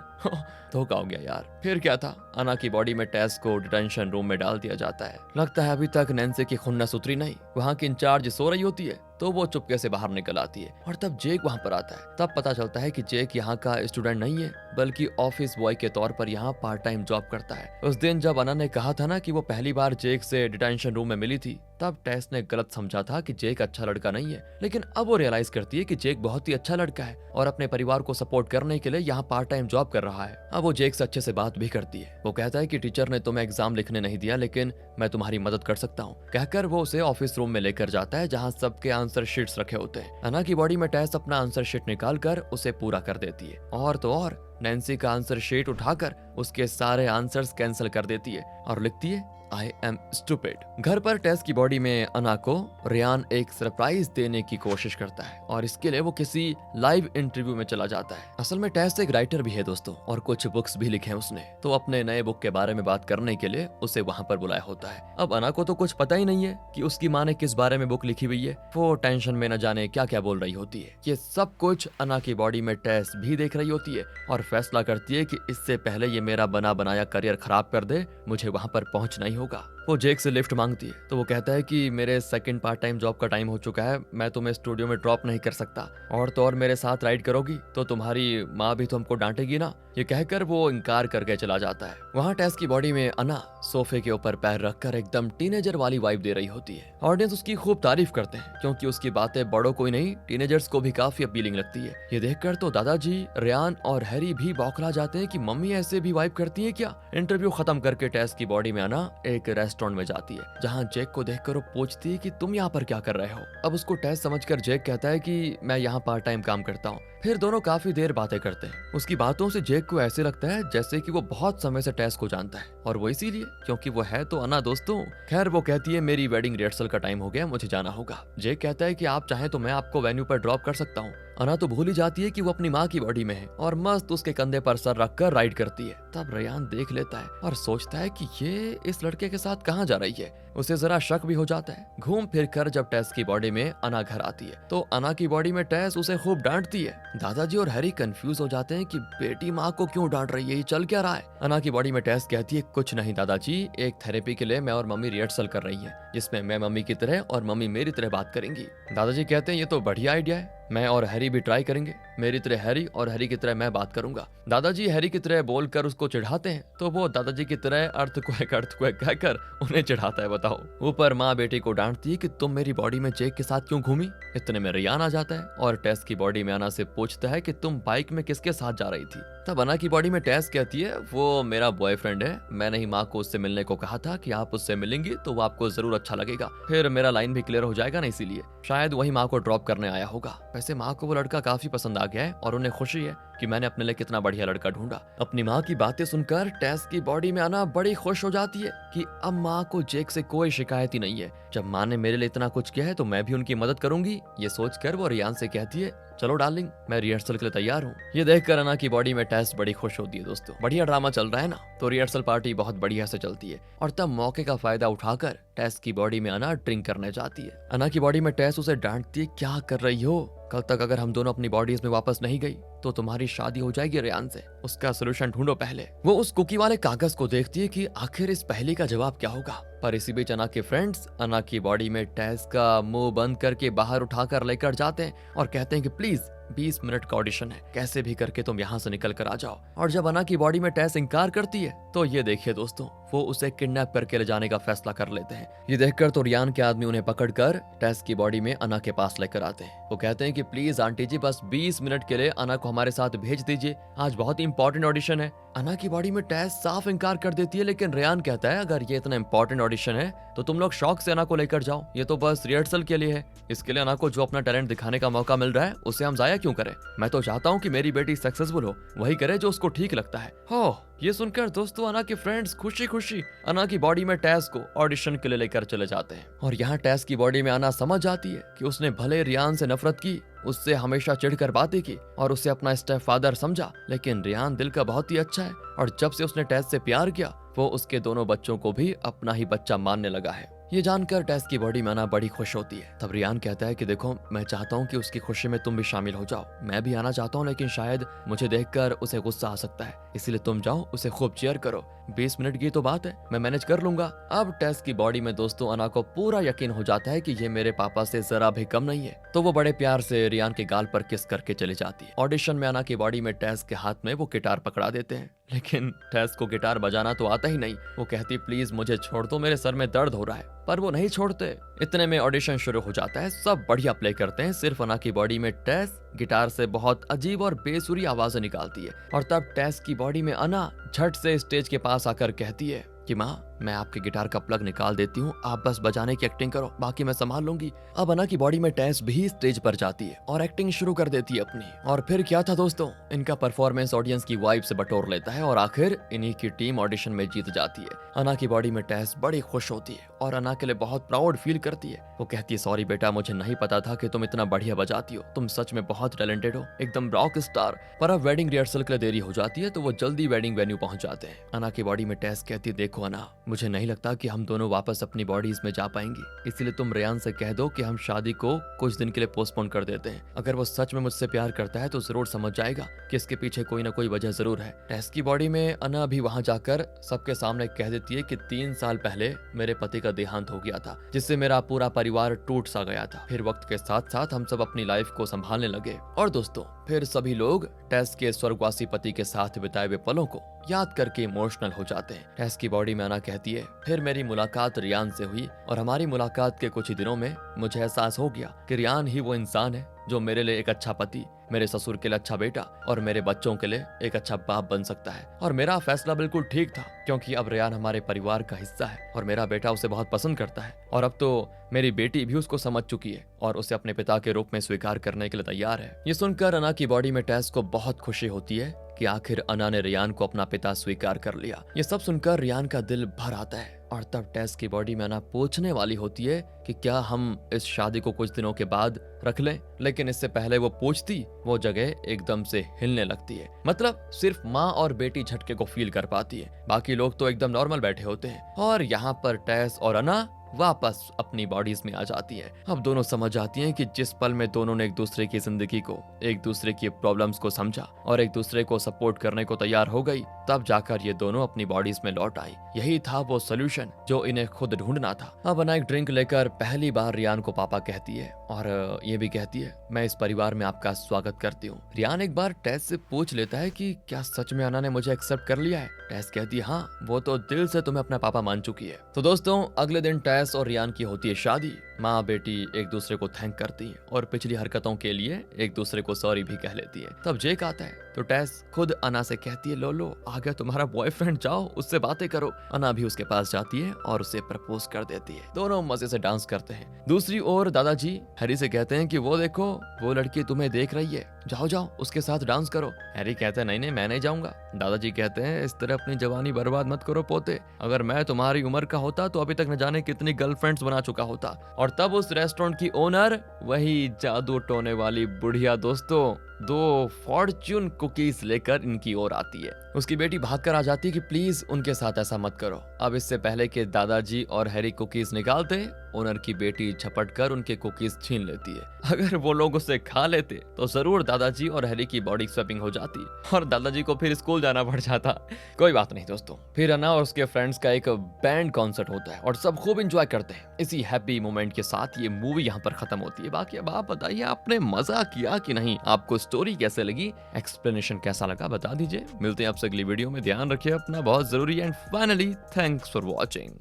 Speaker 1: धोखा हो गया यार। फिर क्या था, अना की बॉडी में टेस को डिटेंशन रूम में डाल दिया जाता है। लगता है अभी तक नैन्सी की खुन्नस उतरी नहीं, वहाँ की इंचार्ज सो रही होती है तो वो चुपके से बाहर निकल आती है और तब जेक वहाँ पर आता है। तब पता चलता है कि जेक यहाँ का स्टूडेंट नहीं है बल्कि ऑफिस बॉय के तौर पर यहाँ पार्ट टाइम जॉब करता है। उस दिन जब अना ने कहा था ना कि वो पहली बार जेक से डिटेंशन रूम में मिली थी, तब टेस ने गलत समझा था कि जेक अच्छा लड़का नहीं है, लेकिन अब वो रियलाइज करती है कि जेक बहुत ही अच्छा लड़का है और अपने परिवार को सपोर्ट करने के लिए यहाँ पार्ट टाइम जॉब कर रहा है। अब वो जेक से अच्छे से बात भी करती है। वो कहता है कि टीचर ने तुम्हें एग्जाम लिखने नहीं दिया, लेकिन मैं तुम्हारी मदद कर सकता हूँ, कहकर वो उसे ऑफिस रूम में लेकर जाता है जहाँ सबके आंसर शीट्स रखे होते हैं। अना की बॉडी में टेस अपना आंसर शीट निकाल कर उसे पूरा कर देती है, और तो और नैन्सी का आंसर शीट उठाकर उसके सारे आंसर्स कैंसिल कर देती है और लिखती है I am stupid। घर पर टेस की बॉडी में अना को रियान एक सरप्राइज देने की कोशिश करता है और इसके लिए वो किसी लाइव इंटरव्यू में चला जाता है। असल में टेस एक राइटर भी है दोस्तों, और कुछ बुक्स भी लिखे हैं उसने, तो अपने नए बुक के बारे में बात करने के लिए उसे वहाँ पर बुलाया होता है। अब अना को तो कुछ पता ही नहीं है कि उसकी माँ ने किस बारे में बुक लिखी हुई है। वो टेंशन में न जाने क्या क्या बोल रही होती है। ये सब कुछ अना की बॉडी में टेस भी देख रही होती है और फैसला करती है कि इससे पहले ये मेरा बना बनाया करियर खराब कर दे, मुझे वहाँ पर पहुँचना ही होगा। वो जेक से लिफ्ट मांगती है तो वो कहता है कि मेरे सेकंड पार्ट टाइम जॉब का टाइम हो चुका है, मैं तुम्हें स्टूडियो में ड्रॉप नहीं कर सकता, और तो और मेरे साथ राइड करोगी तो तुम्हारी माँ भी तो हमको डांटेगी ना। ये कहकर वो इनकार करके चला जाता है। वहाँ टेस की बॉडी में अना सोफे के ऊपर पैर रखकर एकदम टीनेजर वाली वाइब दे रही होती है। ऑडियंस उसकी खूब तारीफ करते हैं क्योंकि उसकी बातें बड़ों को ही नहीं टीनेजर्स को भी काफी अपीलिंग लगती है। ये देखकर तो दादाजी, रियान और हैरी भी बौखला जाते हैं कि मम्मी ऐसे भी वाइब करती है क्या। इंटरव्यू खत्म करके टेस की बॉडी में अना एक रेस्टोरेंट में जाती है जहाँ जेक को देखकर वो पूछती है कि तुम यहाँ पर क्या कर रहे हो। अब उसको टेस समझकर जेक कहता है कि मैं यहाँ पार्ट टाइम काम करता हूँ। फिर दोनों काफी देर बातें करते हैं। उसकी बातों से जेक को ऐसे लगता है जैसे कि वो बहुत समय से टेस को जानता है, और वो इसीलिए क्योंकि वो है तो अना दोस्तों। खैर वो कहती है मेरी वेडिंग रिहर्सल का टाइम हो गया, मुझे जाना होगा। जेक कहता है कि आप चाहें तो मैं आपको वेन्यू पर ड्रॉप कर सकता हूँ। अना तो भूल ही जाती है कि वो अपनी माँ की बॉडी में है और मस्त उसके कंधे पर सर रखकर राइड करती है। तब रियान देख लेता है और सोचता है कि ये इस लड़के के साथ कहाँ जा रही है। उसे जरा शक भी हो जाता है। घूम फिर कर जब टेस की बॉडी में अना घर आती है तो अना की बॉडी में टेस उसे खूब डांटती है। दादाजी और हैरी कंफ्यूज हो जाते हैं कि बेटी माँ को क्यों डांट रही है, ये चल क्या रहा है। अना की बॉडी में टेस कहती है कुछ नहीं दादाजी, एक थेरेपी के लिए मैं और मम्मी रिहर्सल कर रही है जिसमें मैं मम्मी की तरह और मम्मी मेरी तरह बात करेंगी। दादाजी कहते हैं ये तो बढ़िया आइडिया है, मैं और हैरी भी ट्राई करेंगे, मेरी तरह हैरी और हैरी की तरह मैं बात करूंगा। दादाजी हैरी की तरह बोलकर उसको चिढ़ाते हैं तो वो दादाजी की तरह अर्थक्वेक कहकर उन्हें चिढ़ाता है। बताओ, ऊपर माँ बेटी को डांटती है कि तुम मेरी बॉडी में जेक के साथ क्यों घूमी। इतने में रियान आ जाता है और टेस की बॉडी में अना से पूछता है कि तुम बाइक में किसके साथ जा रही थी। तब अना की बॉडी में टेस कहती है वो मेरा बॉयफ्रेंड है, मैंने ही माँ को उससे मिलने को कहा था कि आप उससे मिलेंगी तो वो आपको जरूर अच्छा लगेगा, फिर मेरा लाइन भी क्लियर हो जाएगा ना, इसीलिए शायद वही माँ को ड्रॉप करने आया होगा। वैसे माँ को वो लड़का काफी पसंद आ गया है और उन्हें खुशी है कि मैंने अपने लिए कितना बढ़िया लड़का ढूंढा। अपनी माँ की बातें सुनकर टेस की बॉडी में आना बड़ी खुश हो जाती है कि अब माँ को जेक से कोई शिकायत ही नहीं है। जब माँ ने मेरे लिए इतना कुछ किया है तो मैं भी उनकी मदद करूंगी। ये सोचकर वो रियान से कहती है चलो डार्लिंग, मैं रिहर्सल के लिए तैयार हूँ। ये देखकर अना की बॉडी में टेस बड़ी खुश होती है। दोस्तों बढ़िया ड्रामा चल रहा है ना, तो रिहर्सल पार्टी बहुत बढ़िया से चलती है और तब मौके का फायदा उठाकर टेस की बॉडी में अना ड्रिंक करने जाती है। अना की बॉडी में टेस उसे डांटती है क्या कर रही हो, कल तक अगर हम दोनों अपनी बॉडीज में वापस नहीं गई तो तुम्हारी शादी हो जाएगी रियान से, उसका सोल्यूशन ढूंढो पहले। वो उस कुकी वाले कागज को देखती है कि आखिर इस पहेली का जवाब क्या होगा। पर इसी बीच अना के फ्रेंड्स अना की बॉडी में टेस का मुंह बंद करके बाहर उठाकर लेकर जाते हैं और कहते हैं कि प्लीज 20 मिनट का ऑडिशन है, कैसे भी करके तुम यहाँ से निकल कर आ जाओ। और जब अना की बॉडी में टेस इंकार करती है तो ये देखिए दोस्तों, वो उसे किडनैप करके ले जाने का फैसला कर लेते हैं। ये देखकर तो रियान के आदमी उन्हें पकड़कर टेस की बॉडी में अना के पास लेकर आते हैं। वो कहते हैं कि प्लीज आंटी जी बस 20 मिनट के लिए अना को हमारे साथ भेज दीजिए, आज बहुत ही इंपॉर्टेंट ऑडिशन है। अना की बॉडी में टेस साफ इंकार कर देती है, लेकिन रियान कहता है अगर ये इतना इंपॉर्टेंट ऑडिशन है तो तुम लोग शौक से अना को लेकर जाओ, ये तो बस रिहर्सल के लिए है। इसके लिए अना को जो अपना टैलेंट दिखाने का मौका मिल रहा है उसे हम जाया क्यों करें। मैं तो चाहता हूँ कि मेरी बेटी सक्सेसफुल हो, वही करे जो उसको ठीक लगता है। हो ये सुनकर दोस्तों अना के फ्रेंड्स खुशी खुशी अना की बॉडी में टेस को ऑडिशन के लिए लेकर चले जाते हैं। और यहाँ टेस की बॉडी में अना समझ जाती है कि उसने भले रियान से नफरत की, उससे हमेशा चिढ़कर बातें की और उसे अपना स्टेप फादर समझा, लेकिन रियान दिल का बहुत ही अच्छा है और जब से उसने टेस से प्यार किया वो उसके दोनों बच्चों को भी अपना ही बच्चा मानने लगा है। ये जानकर टेस की बॉडी में आना बड़ी खुश होती है। तब रियान कहता है कि देखो, मैं चाहता हूँ कि उसकी खुशी में तुम भी शामिल हो जाओ। मैं भी आना चाहता हूँ, लेकिन शायद मुझे देखकर उसे गुस्सा आ सकता है, इसीलिए तुम जाओ, उसे खूब चीयर करो। 20 मिनट की तो बात है, मैं मैनेज कर लूंगा। अब टेस की बॉडी में दोस्तों अना को पूरा यकीन हो जाता है कि ये मेरे पापा से जरा भी कम नहीं है, तो वो बड़े प्यार से रियान के गाल पर किस करके चली जाती है। ऑडिशन में अना की बॉडी में टेस के हाथ में वो गिटार पकड़ा देते हैं, लेकिन टेस को गिटार बजाना तो आता ही नहीं। वो कहती प्लीज मुझे छोड़ दो, मेरे सर में दर्द हो रहा है, पर वो नहीं छोड़ते। इतने में ऑडिशन शुरू हो जाता है, सब बढ़िया प्ले करते हैं, सिर्फ अना की बॉडी में टेस गिटार से बहुत अजीब और बेसुरी आवाजें निकालती है। और तब टेस की बॉडी में अना झट से स्टेज के पास आकर कहती है कि माँ, मैं आपके गिटार का प्लग निकाल देती हूँ, आप बस बजाने की एक्टिंग करो, बाकी मैं संभाल लूंगी। अब अना की बॉडी में टेस भी स्टेज पर जाती है और एक्टिंग शुरू कर देती है अपनी। और फिर क्या था दोस्तों, इनका परफॉर्मेंस ऑडियंस की वाइब से बटोर लेता है और आखिर इन्हीं की टीम ऑडिशन में जीत जाती है। अना की बॉडी में टेस बड़ी खुश होती है और अना के लिए बहुत प्राउड फील करती है। वो कहती है सॉरी बेटा, मुझे नहीं पता था कि तुम इतना बढ़िया बजाती हो, तुम सच में बहुत टैलेंटेड हो, एकदम रॉक स्टार। पर अब वेडिंग रिहर्सल के लिए देरी हो जाती है, तो वो जल्दी वेडिंग वेन्यू पहुंच जाते हैं। अना की बॉडी में टेस कहती है देखो अना, मुझे नहीं लगता कि हम दोनों वापस अपनी बॉडीज में जा पाएंगे, इसलिए तुम रियान से कह दो कि हम शादी को कुछ दिन के लिए पोस्टपोन कर देते हैं। अगर वो सच में मुझसे प्यार करता है तो जरूर समझ जाएगा कि इसके पीछे कोई ना कोई वजह जरूर है। टेस की बॉडी में अना भी वहां जाकर सबके सामने कह देती है कि 3 साल पहले मेरे पति का देहांत हो गया था, जिससे मेरा पूरा परिवार टूट सा गया था। फिर वक्त के साथ साथ हम सब अपनी लाइफ को संभालने लगे और दोस्तों फिर सभी लोग टेस के स्वर्गवासी पति के साथ बिताए हुए पलों को याद करके इमोशनल हो जाते हैं। टेस की बॉडी में अना कहती है फिर मेरी मुलाकात रियान से हुई और हमारी मुलाकात के कुछ ही दिनों में मुझे एहसास हो गया कि रियान ही वो इंसान है जो मेरे लिए एक अच्छा पति, मेरे ससुर के लिए अच्छा बेटा और मेरे बच्चों के लिए एक अच्छा बाप बन सकता है। और मेरा फैसला बिल्कुल ठीक था, क्योंकि अब रियान हमारे परिवार का हिस्सा है और मेरा बेटा उसे बहुत पसंद करता है और अब तो मेरी बेटी भी उसको समझ चुकी है और उसे अपने पिता के रूप में स्वीकार करने के लिए तैयार है। ये सुनकर अना की बॉडी में टेस को बहुत खुशी होती है कि आखिर अना ने रियान को अपना पिता स्वीकार कर लिया। ये सब सुनकर रियान का दिल भर आता है और तब टेस की बॉडी में अना पूछने वाली होती है कि क्या हम इस शादी को कुछ दिनों के बाद रख लें, लेकिन इससे पहले वो पूछती वो जगह एकदम से हिलने लगती है। मतलब सिर्फ माँ और बेटी झटके को फील कर पाती है, बाकी लोग तो एकदम नॉर्मल बैठे होते हैं। और यहाँ पर टेस और अना वापस अपनी बॉडीज में आ जाती हैं। अब दोनों समझ जाती हैं कि जिस पल में दोनों ने एक दूसरे की जिंदगी को, एक दूसरे की प्रॉब्लम्स को समझा और एक दूसरे को सपोर्ट करने को तैयार हो गई, तब जाकर ये दोनों अपनी बॉडीज में लौट आई। यही था वो सोल्यूशन जो इन्हें खुद ढूंढना था। अब अना एक ड्रिंक लेकर पहली बार रियान को पापा कहती है और ये भी कहती है मैं इस परिवार में आपका स्वागत करती हूँ। रियान एक बार टेस से पूछ लेता है कि क्या सच में अना ने मुझे एक्सेप्ट कर लिया है। टेस कहती है हाँ, वो तो दिल से तुम्हें अपना पापा मान चुकी है। तो दोस्तों अगले दिन टेस और रियान की होती है शादी। माँ बेटी एक दूसरे को थैंक करती है और पिछली हरकतों के लिए एक दूसरे को सॉरी भी कह लेती है। तब जेक आता है तो टेस खुद अना से कहती है लो आ गया तुम्हारा बॉयफ्रेंड, जाओ उससे बातें करो। अना भी उसके पास जाती है और उसे प्रपोज कर देती है। दोनों मजे से डांस करते हैं। दूसरी ओर दादाजी हैरी से कहते हैं कि वो देखो वो लड़की तुम्हें देख रही है, जाओ जाओ उसके साथ डांस करो। हैरी कहता है नहीं मैं नहीं जाऊंगा। दादाजी कहते हैं इस तरह अपनी जवानी बर्बाद मत करो पोते, अगर मैं तुम्हारी उम्र का होता तो अभी तक न जाने कितनी गर्लफ्रेंड्स बना चुका होता। और तब उस रेस्टोरेंट की ओनर वही जादू टोने वाली बुढ़िया दोस्तों 2 फॉर्च्यून कुकीज लेकर इनकी ओर आती है। उसकी बेटी भागकर आ जाती है कि प्लीज उनके साथ ऐसा मत करो। अब इससे पहले कि दादाजी और हैरी कुकीज निकालते, ओनर की बेटी झपट कर उनके कुकीज छीन लेती है। अगर वो लोग उसे खा लेते तो जरूर दादाजी और हैरी की बॉडी स्वैपिंग हो जाती और दादाजी को फिर स्कूल जाना पड़ जाता। कोई बात नहीं दोस्तों, फिर अना और उसके फ्रेंड्स का एक बैंड कॉन्सर्ट होता है और सब खूब एंजॉय करते हैं। इसी हैप्पी मोमेंट के साथ ये मूवी यहाँ पर खत्म होती है। बाकी अब आप बताइए आपने मजा किया कि नहीं, आपको स्टोरी कैसे लगी, एक्सप्लेनेशन कैसा लगा बता दीजिए। मिलते हैं आपसे अगली वीडियो में, ध्यान रखिए अपना बहुत जरूरी। And finally thanks for watching.